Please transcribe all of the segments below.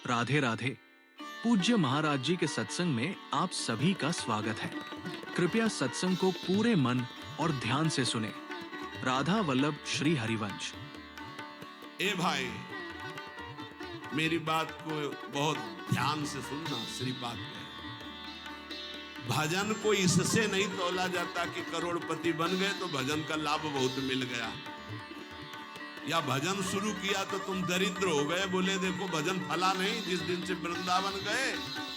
राधे राधे। पूज्य महाराज जी के सत्संग में आप सभी का स्वागत है। कृपया सत्संग को पूरे मन और ध्यान से सुने। राधा वल्लभ श्री हरिवंश। ए भाई, मेरी बात को बहुत ध्यान से सुनना। श्रीपाद कहे भजन को इससे नहीं तोला जाता कि करोड़पति बन गए तो भजन का लाभ बहुत मिल गया, या भजन शुरू किया तो तुम दरिद्र हो गए। बोले देखो भजन फला नहीं। जिस दिन से वृंदावन गए,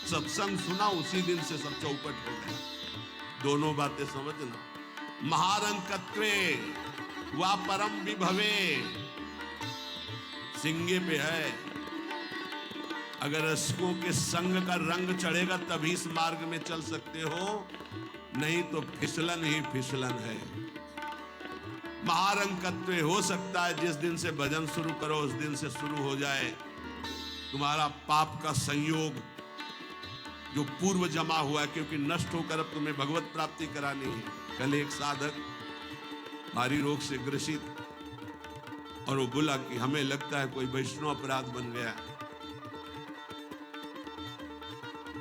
सत्संग सुना, उसी दिन से सब चौपट हो गए। दोनों बातें समझना। महारंकत्वे वा परम विभवे सिंगे पे है। अगर रसकों के संग का रंग चढ़ेगा तभी इस मार्ग में चल सकते हो, नहीं तो फिसलन ही फिसलन है। महारंकत्व हो सकता है जिस दिन से भजन शुरू करो उस दिन से शुरू हो जाए तुम्हारा पाप का संयोग जो पूर्व जमा हुआ है, क्योंकि नष्ट होकर अब तुम्हें भगवत प्राप्ति करानी है। कल एक साधक भारी रोग से ग्रसित, और वो बोला कि हमें लगता है कोई वैष्णव अपराध बन गया।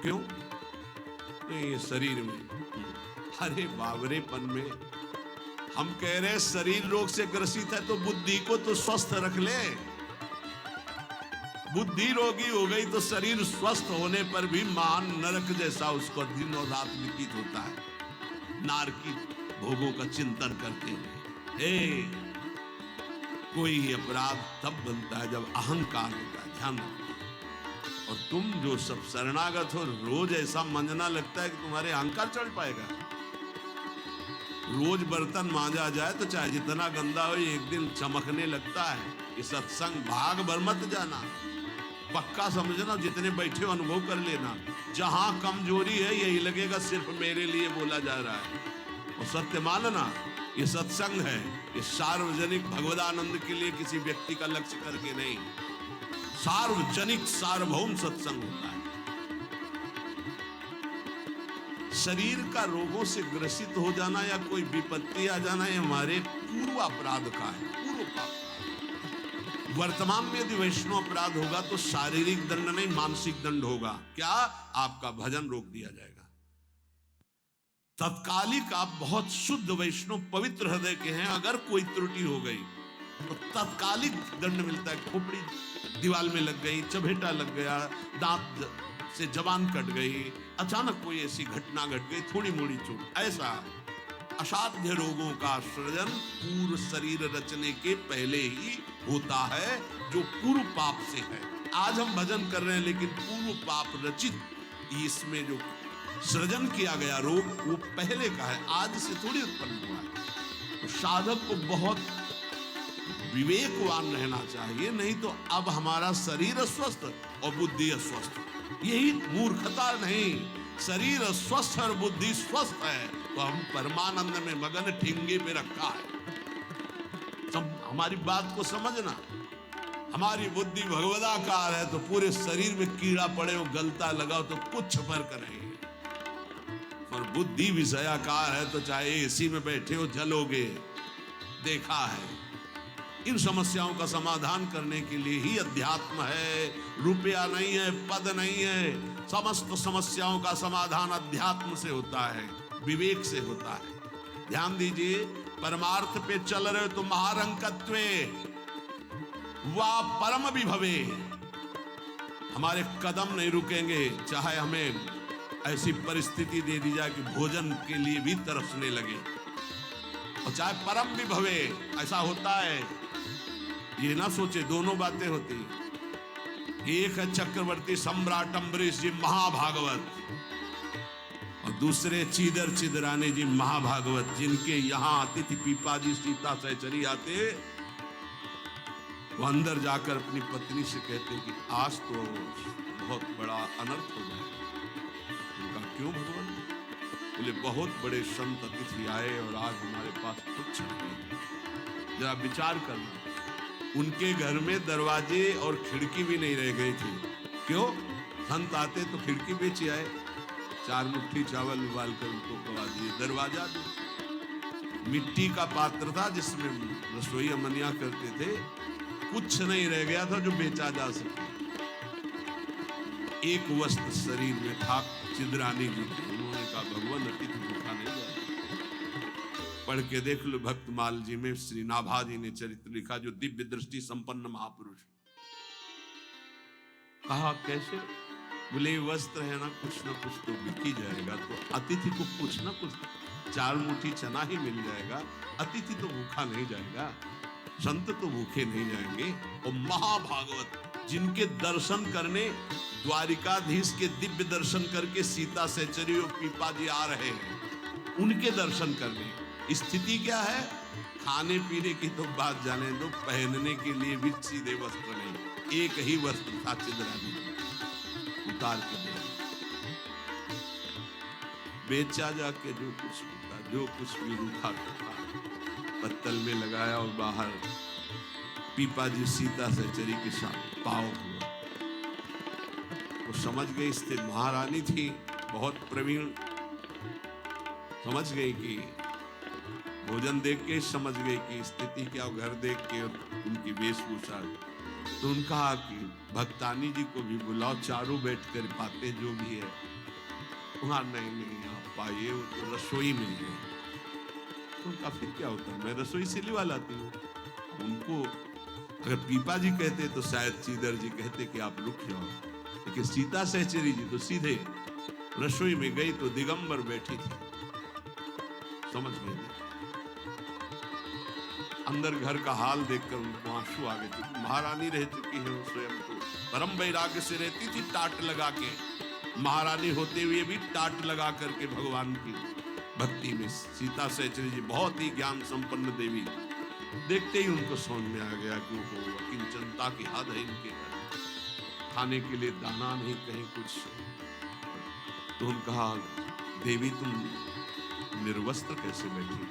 क्यों? नहीं, ये शरीर में। अरे बावरेपन में हम कह रहे शरीर रोग से ग्रसित है तो बुद्धि को तो स्वस्थ रख ले। बुद्धि रोगी हो गई तो शरीर स्वस्थ होने पर भी महान नरक जैसा उसको दिन और रात व्यतीत होता है, नारकीय भोगों का चिंतन करते हुए। कोई अपराध तब बनता है जब अहंकार होता है, ध्यान रखो। और तुम जो सब शरणागत हो, रोज ऐसा मंजना लगता है कि तुम्हारे अहंकार चढ़ पाएगा। रोज बर्तन मांजा जाए तो चाहे जितना गंदा हो एक दिन चमकने लगता है। ये सत्संग भाग भर मत जाना, पक्का समझना। जितने बैठे हो अनुभव कर लेना। जहां कमजोरी है यही लगेगा सिर्फ मेरे लिए बोला जा रहा है। और सत्य मानना, ये सत्संग है, ये सार्वजनिक भगवदानंद के लिए किसी व्यक्ति का लक्ष्य करके नहीं, सार्वजनिक सार्वभौम सत्संग होता है। शरीर का रोगों से ग्रसित हो जाना या कोई विपत्ति आ जाना, ये हमारे पूर्व अपराध का है, पूर्व पाप। वर्तमान में यदि वैष्णव अपराध होगा तो शारीरिक दंड नहीं, मानसिक दंड होगा। क्या? आपका भजन रोक दिया जाएगा। तत्कालिक आप बहुत शुद्ध वैष्णव पवित्र हृदय के हैं, अगर कोई त्रुटि हो गई तो तत्कालिक दंड मिलता है। खोपड़ी दीवार में लग गई, चबेटा लग गया, दांत से जबान कट गई, अचानक कोई ऐसी घटना घट गई, थोड़ी मोड़ी चोट, ऐसा असाध्य रोगों का सृजन पूर्व शरीर रचने के पहले ही होता है, जो पूर्व पाप से है। आज हम भजन कर रहे हैं लेकिन पूर्व पाप रचित इसमें जो सृजन किया गया रोग वो पहले का है, आज से थोड़ी उत्पन्न हुआ है। तो साधक को बहुत विवेकवान रहना चाहिए, नहीं तो अब हमारा शरीर अस्वस्थ और बुद्धि अस्वस्थ। यही मूर्खता नहीं। शरीर स्वस्थ और बुद्धि स्वस्थ है तो हम परमानंद में मगन, ठिंगे पे रखा है। हमारी बात को समझना। हमारी बुद्धि भगवदाकार है तो पूरे शरीर में कीड़ा पड़े हो, गलता लगाओ तो कुछ फर्क नहीं। और बुद्धि विषयाकार है तो चाहे एसी में बैठे हो जलोगे, देखा है। इन समस्याओं का समाधान करने के लिए ही अध्यात्म है, रुपया नहीं है, पद नहीं है। समस्त समस्याओं का समाधान अध्यात्म से होता है, विवेक से होता है। ध्यान दीजिए, परमार्थ पे चल रहे हो तो महारंकत्वे वा परम विभवे, हमारे कदम नहीं रुकेंगे। चाहे हमें ऐसी परिस्थिति दे दी जाए कि भोजन के लिए भी तरसने लगे, और चाहे परम विभवे, ऐसा होता है। ये ना सोचे दोनों बातें होती। एक है चक्रवर्ती सम्राट अम्बरीश जी महाभागवत, और दूसरे चीदर चिदरानी जी महाभागवत, जिनके यहाँ अतिथि पीपाजी सीता सहचरी आते, वो अंदर जाकर अपनी पत्नी से कहते कि आज तो बहुत बड़ा अनर्थ हो जाए। उनका क्यों भगवान? बोले बहुत बड़े संत अतिथि आए और आज हमारे पास कुछ नहीं। जरा विचार करना, उनके घर में दरवाजे और खिड़की भी नहीं रह गई थी। क्यों? संत आते तो खिड़की बेची आए, 4 मुट्ठी चावल उबाल कर उनको खवा दिए, दरवाजा दो। मिट्टी का पात्र था जिसमें रसोई अमनिया करते थे, कुछ नहीं रह गया था जो बेचा जा सके। एक वस्त्र शरीर में था चिद्रानी जी के। उन्होंने कहा भगवान अतिथि भूखा नहीं जाएगा। पढ़ के देख लो भक्तमाल जी में श्री नाभा जी ने चरित्र लिखा, जो दिव्य दृष्टि संपन्न महापुरुष। कहा कैसे? बोले वस्त्र है ना कुछ तो बिक ही जाएगा, तो अतिथि को कुछ ना कुछ 4 मुट्ठी चना ही मिल जाएगा, अतिथि तो भूखा नहीं जाएगा, संत तो भूखे नहीं जाएंगे। और महाभागवत जिनके दर्शन करने, द्वारिकाधीश के दिव्य दर्शन करके सीता सहचरी और पीपा जी आ रहे हैं, उनके दर्शन करने। स्थिति क्या है? खाने पीने की तो बात जाने दो, पहनने के लिए भी सीधे वस्त्र नहीं, एक ही वस्त्र था चिद्रानी, उतार के दे बेचा जाके जो कुछ था, जो कुछ भी रूखा था पत्तल में लगाया और बाहर पीपा जी सीता सहचरी के साथ पाव हुआ। वो समझ गई, स्थित महारानी थी बहुत प्रवीण, समझ गई कि भोजन देख के समझ गई कि स्थिति क्या, घर देख के और उनकी वेशभूषा। तो उनका कहा कि भक्तानी जी को भी बुलाओ, चारों बैठकर बातें जो भी है। वहां नहीं आप पाइए, वो तो रसोई में है। तो उनका फिर क्या होता है, मैं रसोई से लिवा लाती हूँ। उनको अगर पीपा जी कहते तो शायद चीदर जी कहते कि आप रुक जाओ, लेकिन सीता सहचरी जी तो सीधे रसोई में गई तो दिगंबर बैठी थी, समझ गई। अंदर घर का हाल देखकर उनको आंसू आ गए थे। महारानी रह चुकी है, वो स्वयं तो परम वैराग्य से रहती थी, टाट लगा के। महारानी होते हुए भी टाट लगा करके भगवान की भक्ति में। सीता सहचरी जी बहुत ही ज्ञान संपन्न देवी, देखते ही उनको समझ में आ गया कि वो किंचनता की हद है इनके घर, खाने के लिए दाना नहीं कहीं कुछ। तो उन्होंने कहा देवी तुम निर्वस्त्र कैसे बैठी?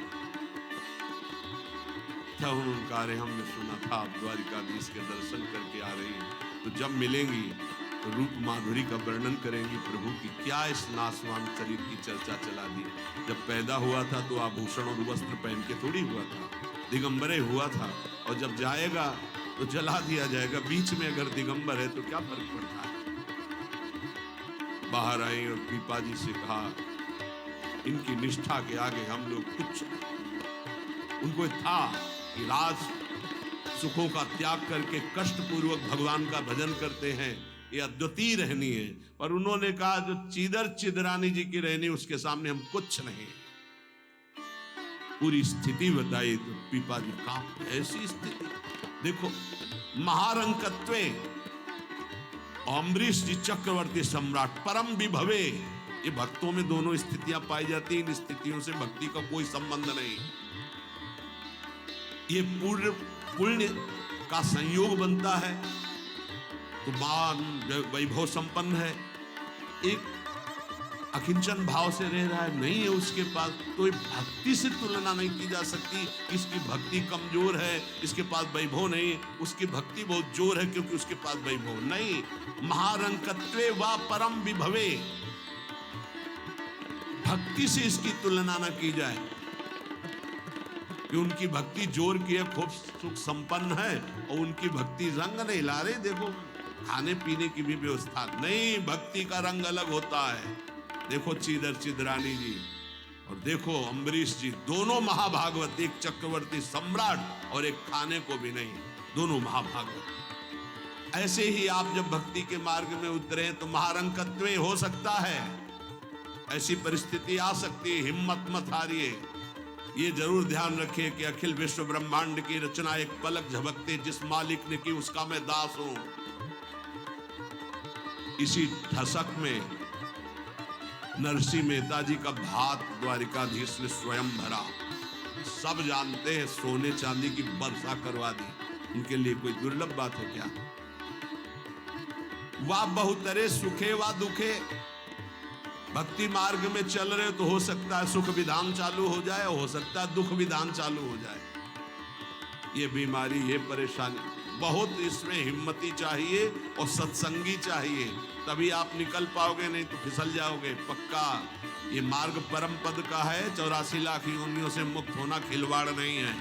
तब उन्होंने कहा अरे हमने सुना था आप द्वारिकाधीश के दर्शन करके आ रही हैं, तो जब मिलेंगी तो रूप माधुरी का वर्णन करेंगी प्रभु की। क्या इस नासवान शरीर की चर्चा चला दी। जब पैदा हुआ था तो आभूषण और वस्त्र पहन के थोड़ी हुआ था, दिगंबरे हुआ था, और जब जाएगा तो जला दिया जाएगा। बीच में अगर दिगंबर है तो क्या फर्क पड़ता है। बाहर आई और पीपा जी से कहा इनकी निष्ठा के आगे हम लोग कुछ। उनको था कि राज सुखों का त्याग करके कष्ट पूर्वक भगवान का भजन करते हैं, ये अद्वितीय रहनी है। पर उन्होंने कहा जो चीदर चिदरानी जी की रहनी, उसके सामने हम कुछ नहीं। पूरी स्थिति बताई तो पीपा जी का ऐसी स्थिति देखो। महारंकत्वे अम्बरीश जी चक्रवर्ती सम्राट परम विभवे, ये भक्तों में दोनों स्थितियां पाई जाती हैं। इन स्थितियों से भक्ति का कोई संबंध नहीं। ये पूर्ण पुण्य का संयोग बनता है तो मान वैभव संपन्न है। एक अकिंचन भाव से रह रहा है, नहीं है उसके पास, तो भक्ति से तुलना नहीं की जा सकती। इसकी भक्ति कमजोर है, इसके पास वैभव नहीं, उसकी भक्ति बहुत जोर है क्योंकि उसके पास वैभव नहीं। महारंकत्वे वा परम विभवे, भक्ति से इसकी तुलना न की जाए कि उनकी भक्ति जोर की है, खूब सुख संपन्न है, और उनकी भक्ति रंग नहीं ला रहे। देखो खाने पीने की भी व्यवस्था नहीं, भक्ति का रंग अलग होता है। देखो चीदर चिदरानी जी और देखो अम्बरीश जी, दोनों महाभागवत, एक चक्रवर्ती सम्राट और एक खाने को भी नहीं, दोनों महाभागवत। ऐसे ही आप जब भक्ति के मार्ग में उतरे तो महारंकत्वे हो सकता है, ऐसी परिस्थिति आ सकती है, हिम्मत मत हारिए। ये जरूर ध्यान रखिए कि अखिल विश्व ब्रह्मांड की रचना एक पलक झपकते जिस मालिक ने की उसका मैं दास हूं। इसी ठसक में नरसिंह मेहता जी का भात द्वारिकाधीश ने स्वयं भरा। सब जानते हैं सोने चांदी की वर्षा करवा दी, इनके लिए कोई दुर्लभ बात है क्या? वाह बहुतरे सुखे वा दुखे, भक्ति मार्ग में चल रहे तो हो सकता है सुख विधान चालू हो जाए, हो सकता है दुख विधान चालू हो जाए। ये बीमारी, ये परेशानी, बहुत इसमें हिम्मती चाहिए और सत्संगी चाहिए, तभी आप निकल पाओगे, नहीं तो फिसल जाओगे पक्का। ये मार्ग परम पद का है, 84 लाख योनियों से मुक्त होना खिलवाड़ नहीं है।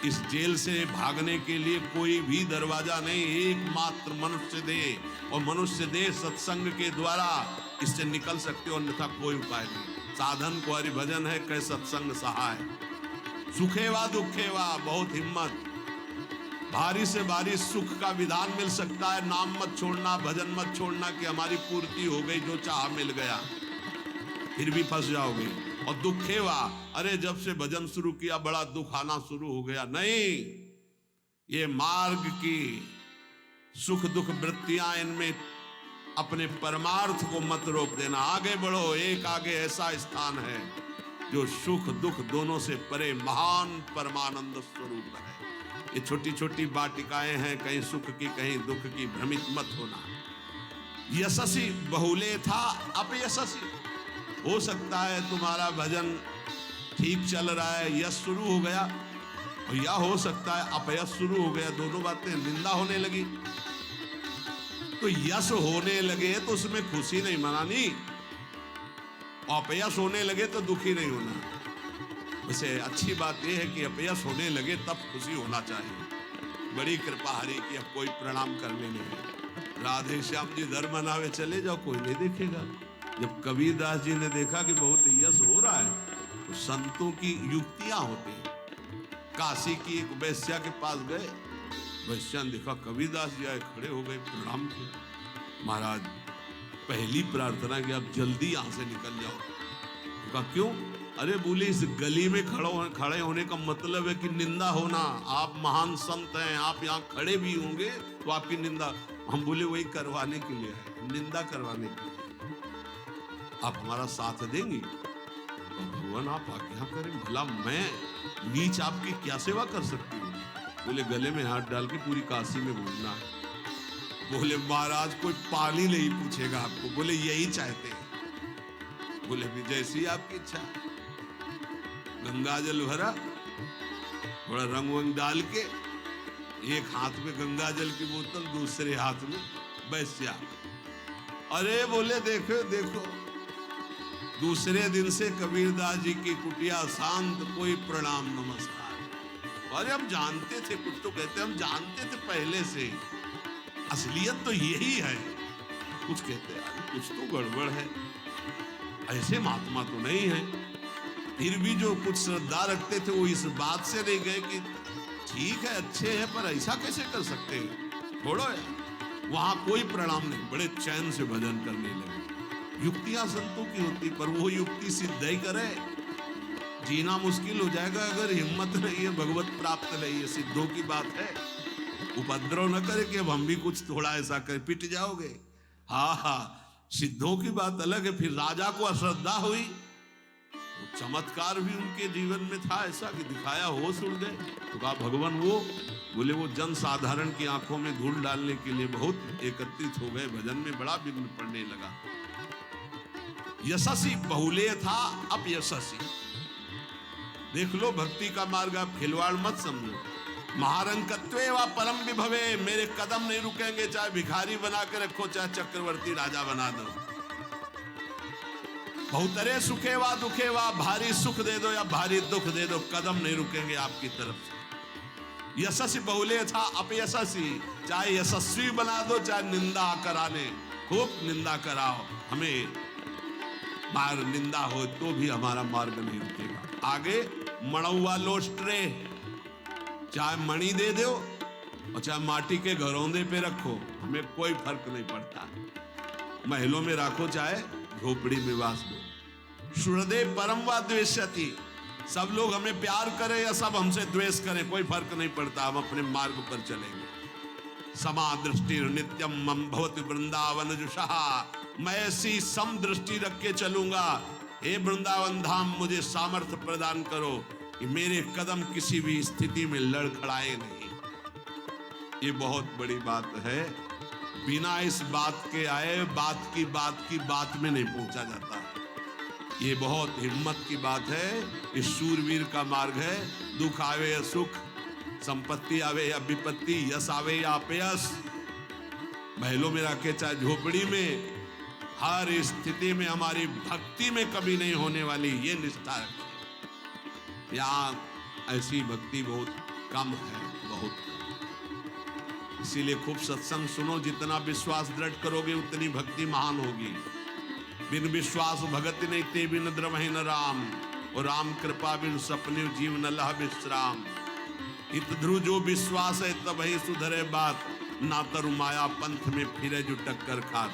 इस जेल से भागने के लिए कोई भी दरवाजा नहीं, एकमात्र मनुष्य देह, और मनुष्य देह सत्संग के द्वारा इससे निकल सकते हो, अन्यथा कोई उपाय नहीं। साधन को हरि भजन है, कै सत्संग सहाय। सुखेवा दुखेवा, बहुत हिम्मत। भारी से भारी सुख का विधान मिल सकता है, नाम मत छोड़ना, भजन मत छोड़ना कि हमारी पूर्ति हो गई, जो चाह मिल गया, फिर भी फंस जाओगे। और दुखेवा, अरे जब से भजन शुरू किया बड़ा दुख आना शुरू हो गया। नहीं, ये मार्ग की सुख दुख वृत्तियां, इनमें अपने परमार्थ को मत रोक देना, आगे बढ़ो। एक आगे ऐसा स्थान है जो सुख दुख दोनों से परे महान परमानंद स्वरूप है। ये छोटी छोटी वाटिकाएं हैं, कहीं सुख की कहीं दुख की, भ्रमित मत होना। यशस्वी बहुले था अपयशस्वी, हो सकता है तुम्हारा भजन ठीक चल रहा है, यश शुरू हो गया, और या हो सकता है अपयश शुरू हो गया, दोनों बातें, निंदा होने लगी। तो यश होने लगे तो उसमें खुशी नहीं मनानी, अपयश होने लगे तो दुखी नहीं होना। वैसे अच्छी बात यह है कि अपयश होने लगे तब खुशी होना चाहिए। बड़ी कृपा हरि की, अब कोई प्रणाम करने नहीं। राधे श्याम जी धर्म मनावे चले जाओ, कोई नहीं देखेगा। जब कबीरदास जी ने देखा कि बहुत यश हो रहा है, तो संतों की युक्तियां होती हैं। काशी की एक वैश्या के पास गए, वैश्या ने देखा कबीरदास जी आए, खड़े हो गए, प्रणाम किया। महाराज पहली प्रार्थना कि आप जल्दी यहां से निकल जाओ। तो कहा क्यों? अरे बोले इस गली में खड़े होने का मतलब है कि निंदा होना। आप महान संत हैं, आप यहाँ खड़े भी होंगे तो आपकी निंदा। हम बोले वही करवाने के लिए है, निंदा करवाने के लिए। आप हमारा साथ देंगी? तो भगवान आप आज्ञा करें, भला मैं नीच आपकी क्या सेवा कर सकती हूँ? बोले गले में हाथ डाल के पूरी काशी में घूमना है। बोले महाराज कोई पानी नहीं पूछेगा आपको। बोले यही चाहते हैं। बोले भी जैसी आपकी इच्छा। गंगा जल भरा, थोड़ा रंग वंग डाल के, एक हाथ में गंगा जल की बोतल, दूसरे हाथ में वैश्या। अरे बोले देखो देखो, दूसरे दिन से कबीरदास जी की कुटिया शांत, कोई प्रणाम नमस्कार। अरे हम जानते थे, कुछ तो कहते हम जानते थे पहले से, असलियत तो यही है। कुछ कहते हैं कुछ तो गड़बड़ है, ऐसे महात्मा तो नहीं है। फिर भी जो कुछ श्रद्धा रखते थे वो इस बात से नहीं गए कि ठीक है अच्छे हैं पर ऐसा कैसे कर सकते हैं, छोड़ो यार। वहां कोई प्रणाम नहीं, बड़े चैन से भजन करने लगे। युक्तियां संतों की होती, पर वो युक्ति सिद्ध ही करे, जीना मुश्किल हो जाएगा अगर हिम्मत नहीं है, भगवत प्राप्त नहीं है। सिद्धों की बात है, उपद्रव न करे कि अब हम भी कुछ थोड़ा ऐसा कर पिट जाओगे। हाँ हाँ, सिद्धों की बात अलग है। फिर राजा को अश्रद्धा हुई, तो चमत्कार भी उनके जीवन में था ऐसा कि दिखाया, होश उड़ गए। तो कहा भगवान वो, बोले वो जन साधारण की आंखों में धूल डालने के लिए बहुत एकत्रित हो गए, भजन में बड़ा विघ्न पड़ने लगा। यशस्वी बहुले था अपयशस्वी। देख लो भक्ति का मार्ग, आप खिलवाड़ मत समझो। महारंकत्वे व परम विभवे, मेरे कदम नहीं रुकेंगे, चाहे भिखारी बना के रखो, चाहे चक्रवर्ती राजा बना दो। बहुतरे सुखे वा दुखे वा, भारी सुख दे दो या भारी दुख दे दो, कदम नहीं रुकेंगे आपकी तरफ से। यशस्वी बहुले था अपयशस्वी, चाहे यशस्वी बना दो चाहे निंदा कराने, खूब निंदा कराओ, हमें मार निंदा हो तो भी हमारा मार्ग नहीं रुकेगा। आगे मणौवा लोस्ट्रे, चाहे मणि दे दो और चाहे माटी के घरौंदे पे रखो, हमें कोई फर्क नहीं पड़ता। महलों में रखो चाहे झोपड़ी में वास दो। सुहृदे परम व द्वेष्यति, सब लोग हमें प्यार करें या सब हमसे द्वेष करें, कोई फर्क नहीं पड़ता, हम अपने मार्ग पर चलेंगे। समा दृष्टि नित्यम मम भवति वृंदावन जुषहा, मैं ऐसी सम दृष्टि रख के चलूंगा। हे वृंदावन धाम, मुझे सामर्थ्य प्रदान करो कि मेरे कदम किसी भी स्थिति में लड़खड़ाए नहीं। ये बहुत बड़ी बात है। बिना इस बात के आए बात की बात में नहीं पहुंचा जाता। ये बहुत हिम्मत की बात है। इस शूरवीर का मार्ग है। दुख आवे या सुख, संपत्ति आवे या विपत्ति, यश आवे या अपयश, महलों में रखे चाहे झोपड़ी में, हर स्थिति में हमारी भक्ति में कभी नहीं होने वाली ये निष्ठा रखें। यहाँ ऐसी भक्ति बहुत कम है, बहुत कम। इसीलिए खूब सत्संग सुनो, जितना विश्वास दृढ़ करोगे उतनी भक्ति महान होगी। बिन विश्वास भगत नहीं ते बिन द्रवहि न राम, और राम कृपा बिन सपने जीव न लह विश्राम। इत ध्रुव जो विश्वास है तब ही सुधरे बात, ना तरु माया पंथ में फिरे जो टक्कर खात।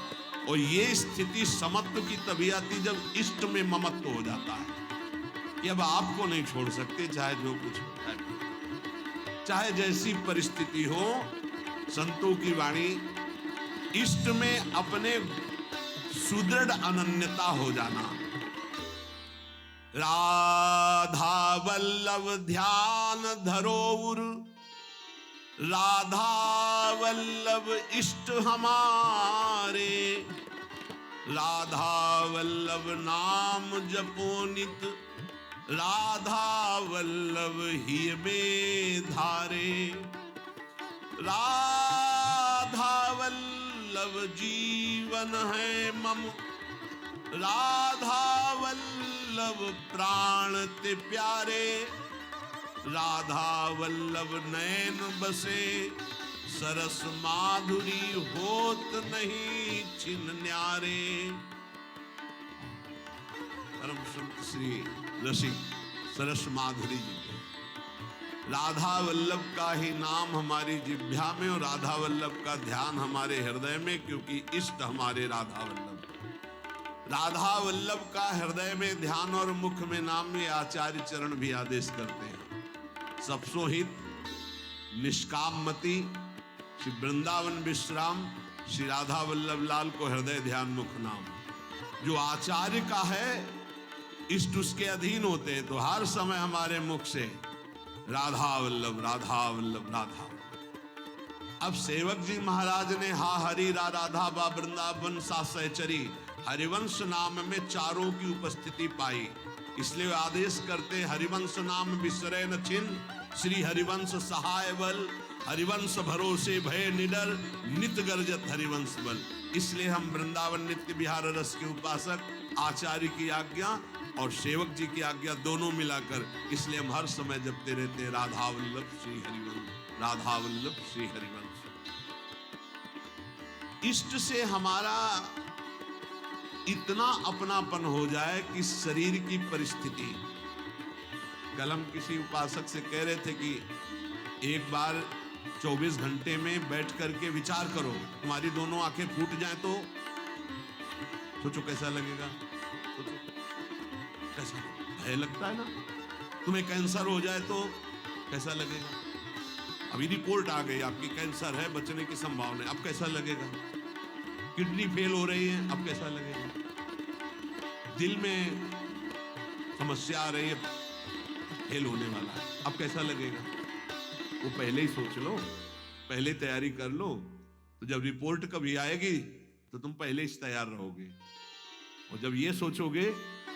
और ये स्थिति समत्व की तभी आती जब इष्ट में ममत्व हो जाता है कि अब आपको नहीं छोड़ सकते, चाहे जो कुछ हो जाए, चाहे जैसी परिस्थिति हो। संतों की वाणी, इष्ट में अपने सुदृढ़ अनन्यता हो जाना। राधा वल्लभ ध्यान धरोउर, राधा वल्लभ इष्ट हमारे। राधा वल्लभ नाम जपो नित, राधा वल्लभ ही में धारे। राधा वल्लभ जीवन है मम, राधा वल्लभ प्राण ते प्यारे। राधा वल्लभ नैन बसे, सरस माधुरी होत नहीं छिन न्यारे। परम संत श्री रसिक सरस माधुरी जी के राधा वल्लभ का ही नाम हमारी जिह्वा में और राधा वल्लभ का ध्यान हमारे हृदय में, क्योंकि इष्ट हमारे राधा वल्लभ। राधा वल्लभ का हृदय में ध्यान और मुख में नाम में आचार्य चरण भी आदेश करते हैं। सबसो हित निष्काममति श्री वृंदावन विश्राम श्री राधा वल्लभ लाल को हृदय ध्यान मुख नाम। जो आचार्य का है इष्ट उसके अधीन होते हैं, तो हर समय हमारे मुख से राधा वल्लभ राधा वल्लभ राधा वल्लभ। अब सेवक जी महाराज ने हा हरि रा राधा बा वृंदावन सा सहचरी हरिवंश नाम में चारों की उपस्थिति पाई, इसलिए आदेश करते हरिवंश नाम विसरे न छिन्न, श्री हरिवंश सहाय बल। हरिवंश भरोसे भय निडर, नित गर्जत हरिवंश बल। इसलिए हम वृंदावन नित्य विहार रस के उपासक आचार्य की आज्ञा और सेवक जी की आज्ञा दोनों मिलाकर, इसलिए हम हर समय जपते रहते हैं राधा वल्लभ श्री हरिवंश, राधा वल्लभ श्री हरिवंश। इष्ट से हमारा इतना अपनापन हो जाए कि शरीर की परिस्थिति। कल हम किसी उपासक से कह रहे थे कि एक बार 24 घंटे में बैठ करके विचार करो, तुम्हारी दोनों आंखें फूट जाएं तो सोचो कैसा लगेगा। सोचो कैसा, भय लगता है ना। तुम्हें कैंसर हो जाए तो कैसा लगेगा। अभी रिपोर्ट आ गई आपकी कैंसर है, बचने की संभावना है, अब कैसा लगेगा। किडनी फेल हो रही है, अब कैसा लगेगा। दिल में समस्या आ रही है, फेल होने वाला है, अब कैसा लगेगा। वो पहले ही सोच लो, पहले तैयारी कर लो, तो जब रिपोर्ट कभी आएगी तो तुम पहले ही तैयार रहोगे। और जब ये सोचोगे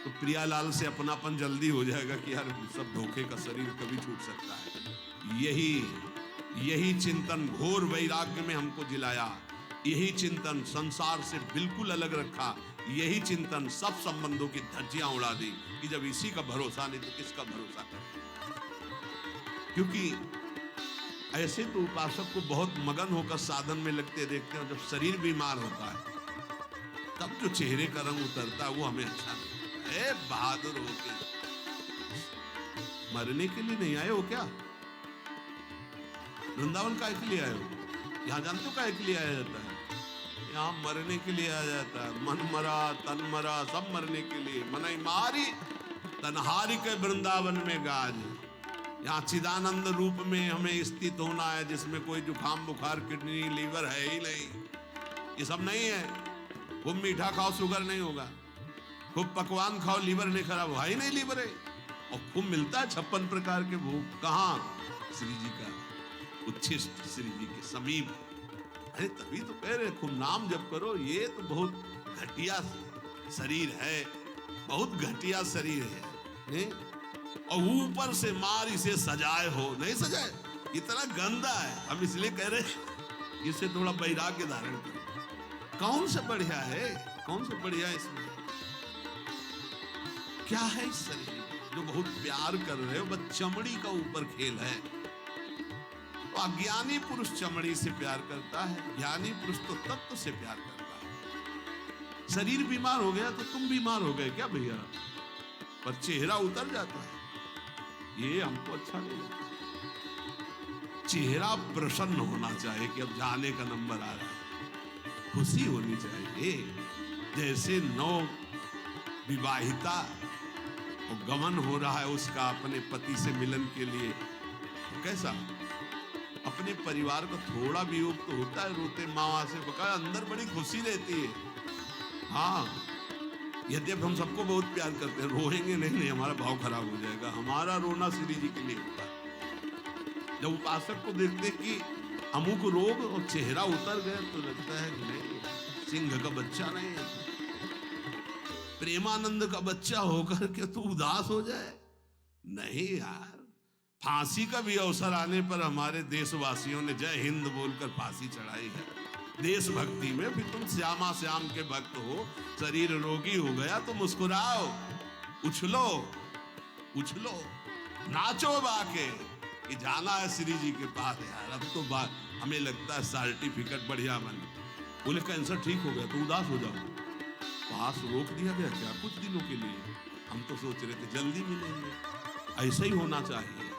तो प्रियालाल से अपनापन जल्दी हो जाएगा कि यार सब धोखे का शरीर कभी छूट सकता है। यही चिंतन घोर वैराग्य में हमको जिलाया, यही चिंतन संसार से बिल्कुल अलग रखा, यही चिंतन सब संबंधों की धज्जियां उड़ा दी कि जब इसी का भरोसा नहीं तो किसका भरोसा करें। क्योंकि ऐसे तो उपासक को बहुत मगन होकर साधन में लगते देखते हैं, जब शरीर बीमार होता है तब जो चेहरे का रंग उतरता है वो हमें अच्छा लगता है। बहादुर होके मरने के लिए नहीं आए हो क्या? वृंदावन का के लिए आए हो? यहाँ जानते हो का के लिए आया जाता है? यहाँ मरने के लिए आया जाता है। मन मरा तन मरा सब मरने के लिए। मनई मारी तनहारी के वृंदावन में गाज। यहाँ चिदानंद रूप में हमें स्थित होना है, जिसमें कोई जुकाम बुखार किडनी लीवर है ही नहीं। ये सब नहीं है। खूब मीठा खाओ शुगर नहीं होगा, खूब पकवान खाओ लीवर नहीं खराब होगा ही नहीं, लीवर है। और खूब मिलता है 56 प्रकार के भोग। कहाँ? श्री जी का उच्छिष्ट, श्री जी के समीप। अरे तभी तो कह रहे खूब नाम जप करो। ये तो बहुत घटिया शरीर है, बहुत घटिया शरीर है नहीं? और ऊपर से मार इसे सजाए हो, नहीं सजाए, इतना गंदा है। हम इसलिए कह रहे इसे थोड़ा वैराग्य धारण करो। कौन सा बढ़िया है, कौन सा बढ़िया है इसमें? क्या है इस शरीर जो बहुत प्यार कर रहे हो? बस चमड़ी का ऊपर खेल है। तो अज्ञानी पुरुष चमड़ी से प्यार करता है, ज्ञानी पुरुष तो तत्व से प्यार करता है। शरीर बीमार हो गया तो तुम बीमार हो गए क्या भैया, पर चेहरा उतर जाता है, ये हमको अच्छा नहीं लगता। चेहरा प्रसन्न होना चाहिए कि अब जाने का नंबर आ रहा है, खुशी होनी चाहिए। जैसे नौ विवाहिता और गमन हो रहा है उसका अपने पति से मिलन के लिए, तो कैसा अपने परिवार को थोड़ा वियोग तो होता है, रोते माँ से बका, अंदर बड़ी खुशी रहती है। हाँ, यद्यपि हम सबको बहुत प्यार करते हैं, रोएंगे नहीं, हमारा भाव खराब हो जाएगा। हमारा रोना श्री जी के लिए होता है। जब उपासक को देखते कि अमुक रोग और चेहरा उतर गया तो लगता है कि नहीं, सिंह का बच्चा नहीं, प्रेमानंद का बच्चा होकर के तू उदास हो जाए। नहीं यार, फांसी का भी अवसर आने पर हमारे देशवासियों ने जय हिंद बोलकर फांसी चढ़ाई है देशभक्ति में। फिर तुम श्यामा श्याम के भक्त हो, शरीर रोगी हो गया तो मुस्कुराओ, उछलो उछलो, नाचो बाके कि जाना है श्री जी के पास यार। अब तो बात हमें लगता है सर्टिफिकेट बढ़िया बन, बोले कैंसर ठीक हो गया तो उदास हो जाओ, पास रोक दिया गया क्या कुछ दिनों के लिए, हम तो सोच रहे थे जल्दी मिलेंगे। ऐसा ही होना चाहिए,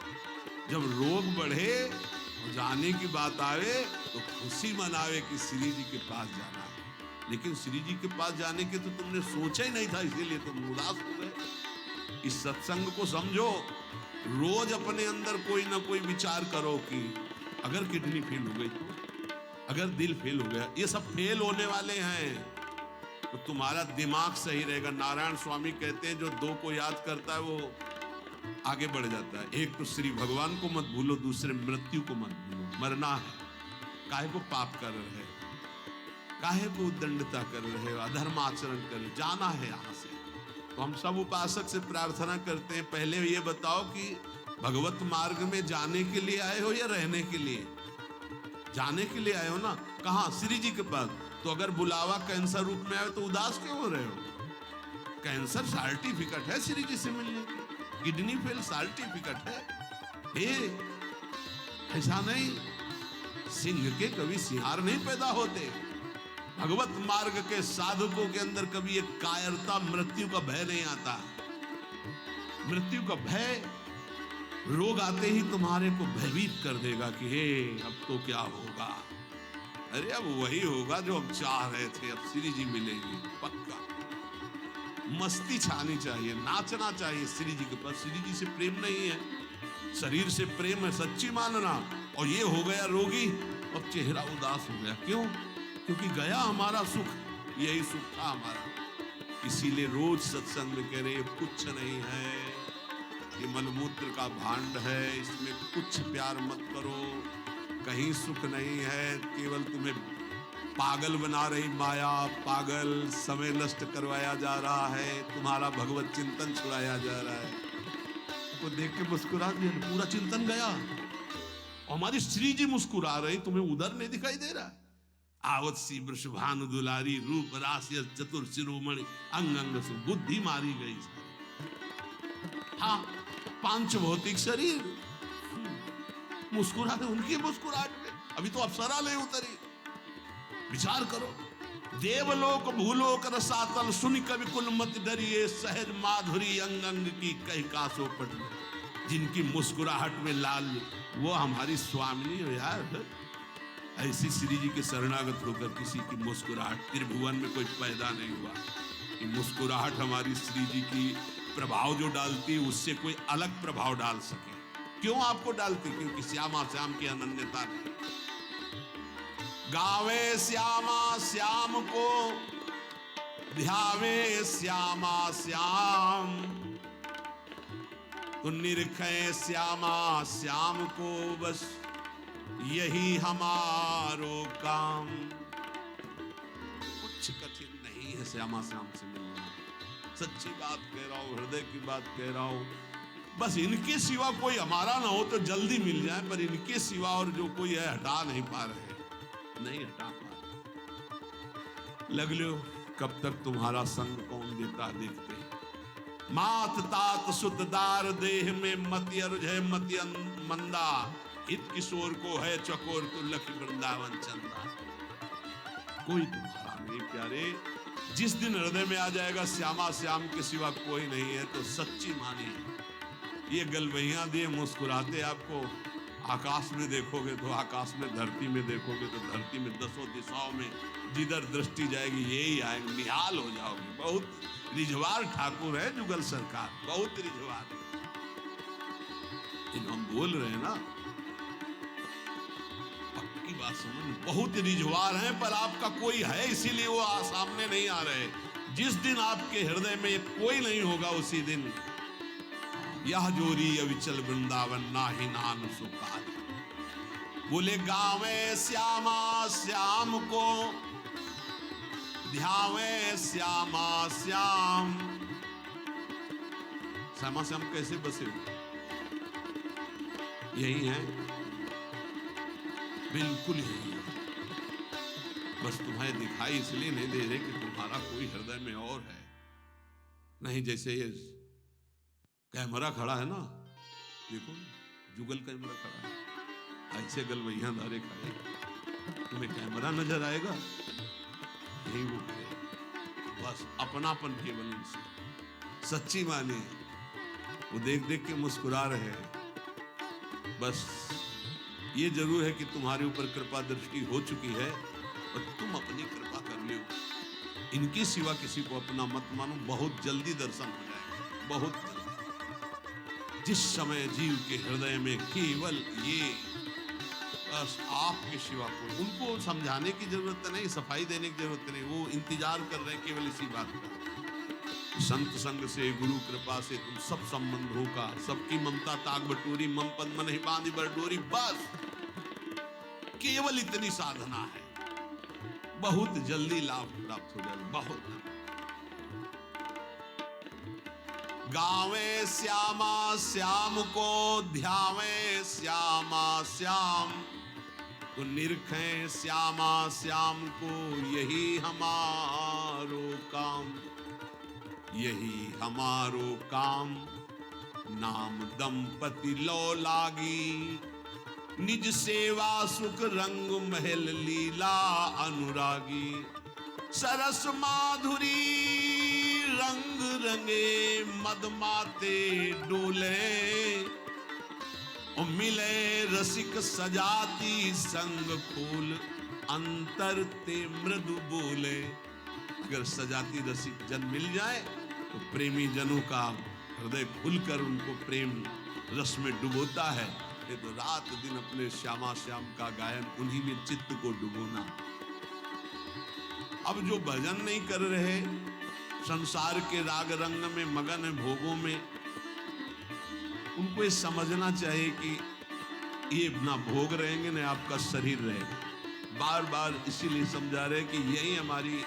जब रोग बढ़े और जाने की बात आवे तो खुशी मनावे कि श्री जी के पास जाना है। लेकिन श्री जी के पास जाने के तो तुमने सोचा ही नहीं था, इसीलिए तुम उदास हो गए। इस सत्संग को समझो, रोज अपने अंदर कोई ना कोई विचार करो कि अगर किडनी फेल हो गई तो, अगर दिल फेल हो गया, ये सब फेल होने वाले हैं तो तुम्हारा दिमाग सही रहेगा। नारायण स्वामी कहते हैं जो दो को याद करता है वो आगे बढ़ जाता है। एक तो श्री भगवान को मत भूलो, दूसरे मृत्यु को मत भूलो। मरना है, काहे को पाप कर रहे, काहे को उद्दंडता कर रहे हो, अधर्म आचरण कर रहे, जाना है यहाँ से। तो हम सब उपासक से प्रार्थना करते हैं, पहले ये बताओ कि भगवत मार्ग में जाने के लिए आए हो या रहने के लिए? जाने के लिए आए हो ना। कहाँ? श्री जी के पास। तो अगर बुलावा कैंसर रूप में आए तो उदास क्यों हो रहे हो? कैंसर सर्टिफिकेट है श्री जी से मिलने की, किडनी फेल सर्टिफिकेट है। ऐसा नहीं, सिंह के कभी सिंहार नहीं पैदा होते। भगवत मार्ग के साधकों के अंदर कभी एक कायरता, मृत्यु का भय नहीं आता। मृत्यु का भय रोग आते ही तुम्हारे को भयभीत कर देगा कि हे अब तो क्या होगा। अरे अब वही होगा जो हम चाह रहे थे, अब श्री जी मिलेंगे पक्का। मस्ती छानी चाहिए, नाचना चाहिए श्री जी के पास। श्री जी से प्रेम नहीं है, शरीर से प्रेम है, सच्ची मानना। और ये हो गया रोगी और चेहरा उदास हो गया, क्यों? क्योंकि गया हमारा सुख, यही सुख था हमारा। इसीलिए रोज सत्संग में कह रहे कुछ नहीं है, ये मलमूत्र का भांड है, इसमें कुछ प्यार मत करो, कहीं सुख नहीं है, केवल तुम्हें पागल बना रही माया। पागल, समय नष्ट करवाया जा रहा है, तुम्हारा भगवत चिंतन छुड़ाया जा रहा है। तो देख के मुस्कुरा दिया, पूरा चिंतन गया। और हमारी श्री जी मुस्कुरा रही, तुम्हें उधर नहीं दिखाई दे रहा है? आवत सी वृषभानु दुलारी, रूप राशि चतुर शिरोमणि, अंग अंग से बुद्धि मारी गई। हाँ, पांच भौतिक शरीर मुस्कुराते, उनकी मुस्कुराहट में अभी तो अप्सरा नहीं उतरी। विचार करो, देवलोक भूलोक रसातल, सुन कवि कुल मत डरिए, सहज माधुरी अंग अंग की कही कासो पट। जिनकी मुस्कुराहट में लाल, वो हमारी स्वामिनी हो यार। ऐसी श्री जी के शरणागत होकर किसी की मुस्कुराहट, त्रिभुवन में कोई पैदा नहीं हुआ कि मुस्कुराहट हमारी श्री जी की प्रभाव जो डालती है उससे कोई अलग प्रभाव डाल सके। क्यों आपको डालती? क्योंकि श्यामा श्याम की अनन्यता नहीं। गावे श्यामा श्याम को, ध्यावे श्यामा श्याम, तो निरखे श्यामा श्याम को, बस यही हमारो काम। कुछ कठिन नहीं है श्यामा श्याम से मिलना, सच्ची बात कह रहा हूं, हृदय की बात कह रहा हूं। बस इनके सिवा कोई हमारा ना हो तो जल्दी मिल जाए, पर इनके सिवा और जो कोई है हटा नहीं पा रहे, नहीं हटा पा रहे। लग लो कब तक तुम्हारा संग कौन देता देखते। मात तात सुतदार देह में मति अरुझ मति मंदा, इत किशोर को है चकोर तो लखी वृंदावन चंदा। कोई तुम्हारा नहीं प्यारे। जिस दिन हृदय में आ जाएगा श्यामा श्याम के सिवा कोई नहीं है, तो सच्ची मानिए। ये गलवैया दिए मुस्कुराते आपको आकाश में देखोगे तो आकाश में, धरती में देखोगे तो धरती में, दसों दिशाओं में जिधर दृष्टि जाएगी यही आएंगे, निहाल हो जाओगे। बहुत रिझवार ठाकुर है जुगल सरकार, बहुत रिझवार। इन हम बोल रहे हैं ना, पक्की बात समझ, बहुत रिझवार हैं, पर आपका कोई है इसीलिए वो सामने नहीं आ रहे। जिस दिन आपके हृदय में कोई नहीं होगा उसी दिन यह जोरी अविचल वृंदावन नाही नान सुकाल। बोले गावे श्यामा श्याम को ध्यावे श्यामा श्याम। श्यामा श्याम कैसे बसे? यही है, बिल्कुल यही है। बस तुम्हें दिखाई इसलिए नहीं दे रहे कि तुम्हारा कोई हृदय में और है। नहीं, जैसे ये कैमरा खड़ा है ना, देखो जुगल कैमरा खड़ा है, ऐसे गलवैया धारे खड़े, तुम्हें कैमरा नजर आएगा, यही वो खड़े। बस अपनापन केवल इनसे, सच्ची माने वो देख देख के मुस्कुरा रहे हैं। बस ये जरूर है कि तुम्हारे ऊपर कृपा दृष्टि हो चुकी है और तुम अपनी कृपा कर लो। इनकी सिवा किसी को अपना मत मानो, बहुत जल्दी दर्शन हो जाएगा, बहुत जल्दी। जिस समय जीव के हृदय में केवल ये, बस आपके सिवा कोई, उनको समझाने की जरूरत नहीं, सफाई देने की जरूरत नहीं, वो इंतजार कर रहे हैं केवल इसी बात का। संत संग से गुरु कृपा से तुम सब संबंधों का, सबकी ममता ताक बटोरी, मम पद मन ही बांधी बरडोरी। बस केवल इतनी साधना है, बहुत जल्दी लाभ प्राप्त हो जाएगा, बहुत जल्दी। गावे श्यामा श्याम को ध्यावे श्यामा श्याम, तो निरखें श्यामा श्याम को यही हमारो काम, यही हमारो काम। नाम दंपति लो लागी, निज सेवा सुख रंग महल लीला अनुरागी। सरस माधुरी रंग रंगे मदमाते डोले, और मिले रसिक सजाती संग फूल, अंतर ते मृदु बोले। अगर सजाती रसिक जन मिल जाए तो प्रेमी जनों का हृदय खुलकर उनको प्रेम रस में डुबोता है। ये तो रात दिन अपने श्यामा श्याम का गायन, उन्हीं में चित्त को डुबोना। अब जो भजन नहीं कर रहे, संसार के राग रंग में मगन है, भोगों में, उनको ये समझना चाहिए कि ये ना भोग रहेंगे ना आपका शरीर रहेगा। बार बार इसीलिए समझा रहे कि यही हमारी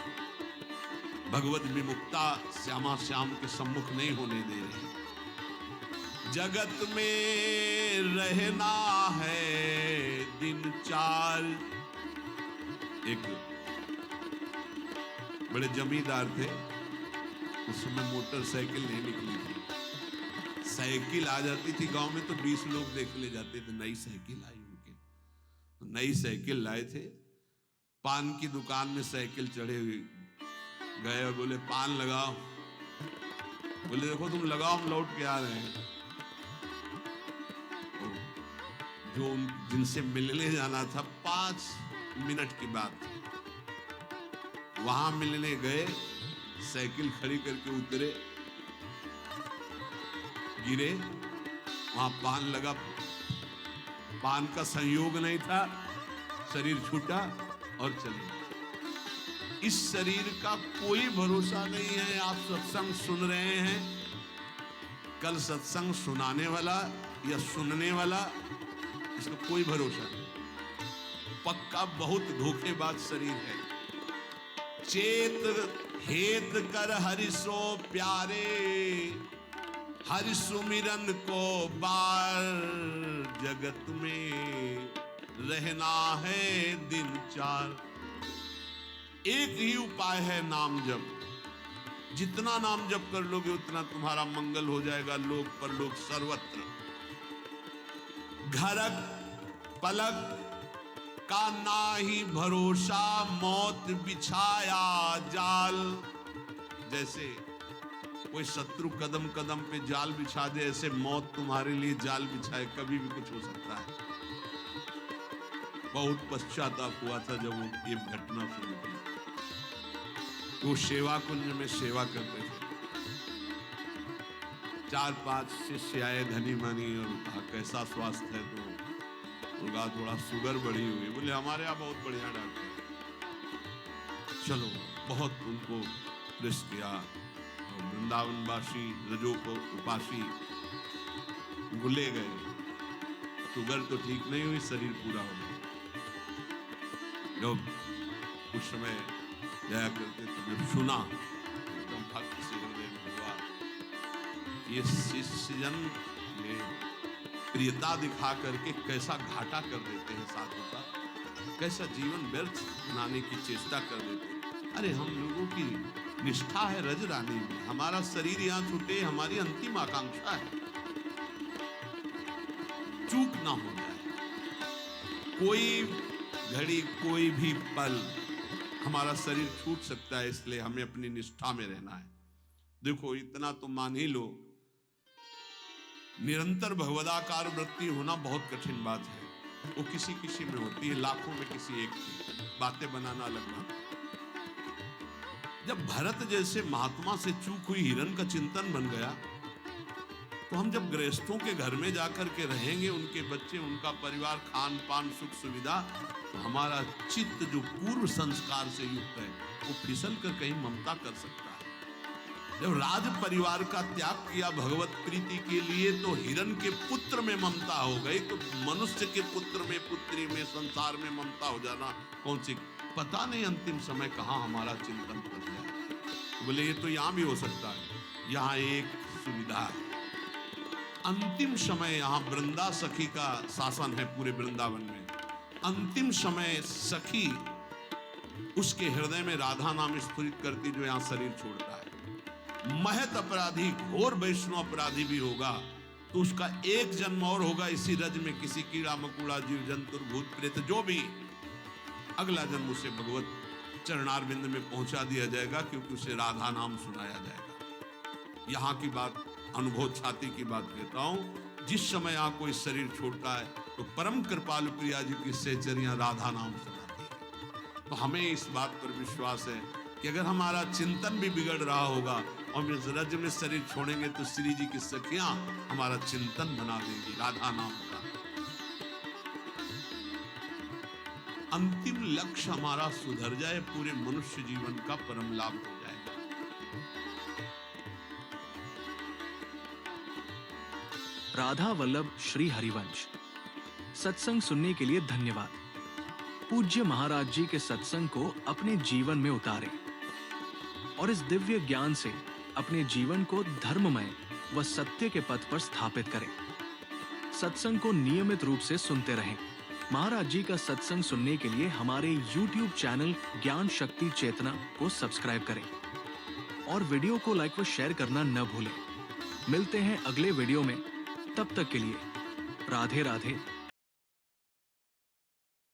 भगवत विमुक्ता श्यामा श्याम के सम्मुख नहीं होने दे रहे। जगत में रहना है दिन चार। एक बड़े जमींदार थे, उसमें मोटरसाइकिल नहीं निकली थी। साइकिल आ जाती थी गांव में तो 20 लोग देख ले जाते थे। नई साइकिल आई उनके, तो नई साइकिल लाए थे। पान की दुकान में साइकिल चढ़े हुए गए और बोले पान लगाओ। बोले देखो तुम लगाओ, हम लौट के आ रहे हैं। तो जो जिनसे मिलने जाना था 5 मिनट की बात थी, वहां मिलने गए, साइकिल खड़ी करके उतरे, गिरे, वहां पान लगा, पान का संयोग नहीं था, शरीर छूटा और चले। इस शरीर का कोई भरोसा नहीं है। आप सत्संग सुन रहे हैं, कल सत्संग सुनाने वाला या सुनने वाला, इसका कोई भरोसा नहीं। पक्का बहुत धोखेबाज शरीर है। चेत हेत कर हरिसो प्यारे, हरि सुमिरन को बार। जगत में रहना है दिन चार। एक ही उपाय है नाम जप। जितना नाम जप कर लोगे उतना तुम्हारा मंगल हो जाएगा, लोक परलोक सर्वत्र। घर पलक का नाही भरोसा, मौत बिछाया जाल। जैसे कोई शत्रु कदम कदम पे जाल बिछा दे, ऐसे मौत तुम्हारे लिए जाल बिछाए, कभी भी कुछ हो सकता है। बहुत पश्चाताप हुआ था जब वो ये घटना सुनी थी। वो सेवा कुंज में सेवा करते थे, 4-5 शिष्य आए धनी मनी और कहा कैसा स्वास्थ्य है, तो उनका थोड़ा शुगर बढ़ी हुई। बोले हमारे यहाँ बहुत बढ़िया डॉक्टर, चलो बहुत उनको प्रेस किया। और वृंदावनवासी रजोको उपासी गुले गए, शुगर तो ठीक नहीं हुई, शरीर पूरा हो गया। जब उस समय जाया करते थे, जब सुना एकदम भक्त से हृदय में हुआ, ये शिष्यजन ये प्रियता दिखा करके कैसा घाटा कर देते हैं साधु का, कैसा जीवन व्यर्थ बनाने की चेष्टा कर देते हैं। अरे हम लोगों की निष्ठा है रज रानी में, हमारा शरीर यहाँ छूटे हमारी अंतिम आकांक्षा है, चूक ना हो जाए। कोई घड़ी कोई भी पल हमारा शरीर छूट सकता है, इसलिए हमें अपनी निष्ठा में रहना है। देखो इतना तो मान ही लो, निरंतर भगवदाकार वृत्ति होना बहुत कठिन बात है। वो किसी किसी में होती है, लाखों में किसी एक की। बातें बनाना अलग बात। जब भरत जैसे महात्मा से चूक हुई हिरण का चिंतन बन गया, तो हम जब गृहस्थों के घर में जाकर के रहेंगे, उनके बच्चे उनका परिवार, खान पान सुख सुविधा, तो हमारा चित्त जो पूर्व संस्कार से युक्त है वो फिसल कर कहीं ममता कर सकता है। जब राज परिवार का त्याग किया भगवत प्रीति के लिए, तो हिरण के पुत्र में ममता हो गई, तो मनुष्य के पुत्र में, पुत्री में, संसार में ममता हो जाना कौन सी, पता नहीं अंतिम समय कहां हमारा चिंतन कर जाए। बोले ये तो यहां भी हो सकता है। यहां एक सुविधा है, अंतिम समय यहां वृंदा सखी का शासन है पूरे वृंदावन में। अंतिम समय सखी उसके हृदय में राधा नाम स्फुरित करती, जो यहां शरीर छोड़ता है। महत अपराधी, घोर वैष्णव अपराधी भी होगा तो उसका एक जन्म और होगा इसी रज में, किसी कीड़ा मकोड़ा जीव जंतु भूत प्रेत जो भी, अगला जन्म उसे भगवत चरणारविंद में पहुंचा दिया जाएगा, क्योंकि उसे राधा नाम सुनाया जाएगा। यहाँ की बात, अनुभव छाती की बात कहता हूं। जिस समय यहाँ कोई शरीर छोड़ता है तो परम कृपालु प्रिया जी की सहचरियां राधा नाम सुनाती है। तो हमें इस बात पर विश्वास है कि अगर हमारा चिंतन भी बिगड़ रहा होगा और इस रज में शरीर छोड़ेंगे, तो श्री जी की सखियां हमारा चिंतन बना देंगी राधा नाम का। अंतिम लक्ष्य हमारा सुधर जाए, पूरे मनुष्य जीवन का परम लाभ हो जाएगा। राधा वल्लभ श्री हरिवंश। सत्संग सुनने के लिए धन्यवाद। पूज्य महाराज जी के सत्संग को अपने जीवन में उतारें और इस दिव्य ज्ञान से अपने जीवन को धर्ममय व सत्य के पथ पर स्थापित करें। सत्संग को नियमित रूप से सुनते रहें। महाराज जी का सत्संग सुनने के लिए हमारे YouTube चैनल ज्ञान शक्ति चेतना को सब्सक्राइब करें और वीडियो को लाइक व शेयर करना न भूलें। मिलते हैं अगले वीडियो में, तब तक के लिए राधे राधे।